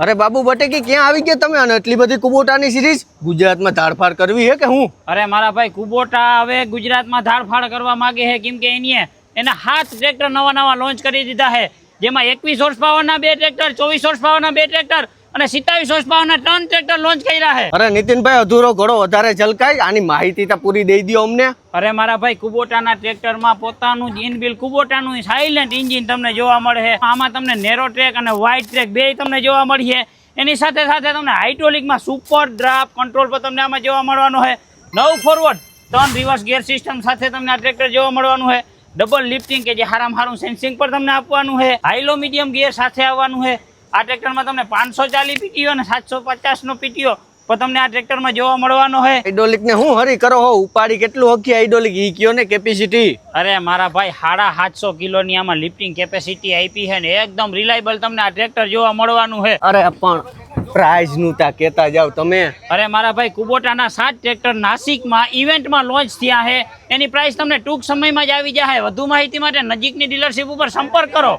અરે બાબુ બટેકી ક્યાં આવી ગયા તમે અને એટલી બધી કુબોટાની સિરીઝ ગુજરાતમાં ધાડફાડ કરવી હે કે હું? અરે મારા ભાઈ કુબોટા હવે ગુજરાતમાં ધાડફાડ કરવા માંગે છે કેમ કે એના 7 ટ્રેક્ટર નવા લોન્ચ કરી દીધા છે, જેમાં 21 હોર્સ પાવરના 2 ટ્રેક્ટર, 24 હોર્સ પાવરના 2 ટ્રેક્ટર અને 27 હોર્સ પાવરના 3 ટ્રેક્ટર લોન્ચ કર્યા છે. અરે નીતિનભાઈ અધૂરો ઘોડો વધારે છલકાય, આની માહિતી તો પૂરી દઈ દો અમને. અરે મારા ભાઈ કુબોટાના ટ્રેક્ટરમાં પોતાનું જ ઇનબિલ્ટ કુબોટાનું સાયલેન્ટ એન્જિન તમને જોવા મળે છે. આમાં તમને નેરો ટ્રેક અને વાઇડ ટ્રેક બે તમને જોવા મળશે. એની સાથે સાથે તમને હાઇડ્રોલિકમાં સુપર ડ્રાફ્ટ કંટ્રોલ પર તમને આમાં જોવા મળવાનો છે. 9 ફોરવર્ડ 3 રિવર્સ ગિયર સિસ્ટમ સાથે તમને આ ટ્રેક્ટર જોવા મળવાનું છે. ડબલ લિફ્ટિંગ કે જે હારામ સેન્સિંગ પર તમને આપવાનું છે. હાઈ લો મીડિયમ ગિયર સાથે આવવાનું છે. આ ટ્રેક્ટરમાં તમને 540 પીટીઓ અને 750 નો પીટીઓ પણ તમને આ ટ્રેક્ટરમાં જોવા મળવાનો છે. હાઇડ્રોલિક ને હું હરી કરો હો, ઉપાડી કેટલું હકી હાઇડ્રોલિક ઈ કયો ને કેપેસિટી? અરે મારા ભાઈ 750 કિલોની આમાં લિફ્ટિંગ કેપેસિટી આપી છે ને એકદમ રિલાયબલ તમને આ ટ્રેક્ટર જોવા મળવાનું છે. અરે પણ પ્રાઇઝ નું તા કેતા જાવ તમે. અરે મારા ભાઈ કુબોટાના 7 ટ્રેક્ટર નાસિકમાં ઇવેન્ટમાં લોન્ચ થયા છે. એની પ્રાઇસ તમને ટૂંક સમયમાં જ આવી જાય. વધુ માહિતી માટે નજીકની ડીલરશીપ ઉપર સંપર્ક કરો.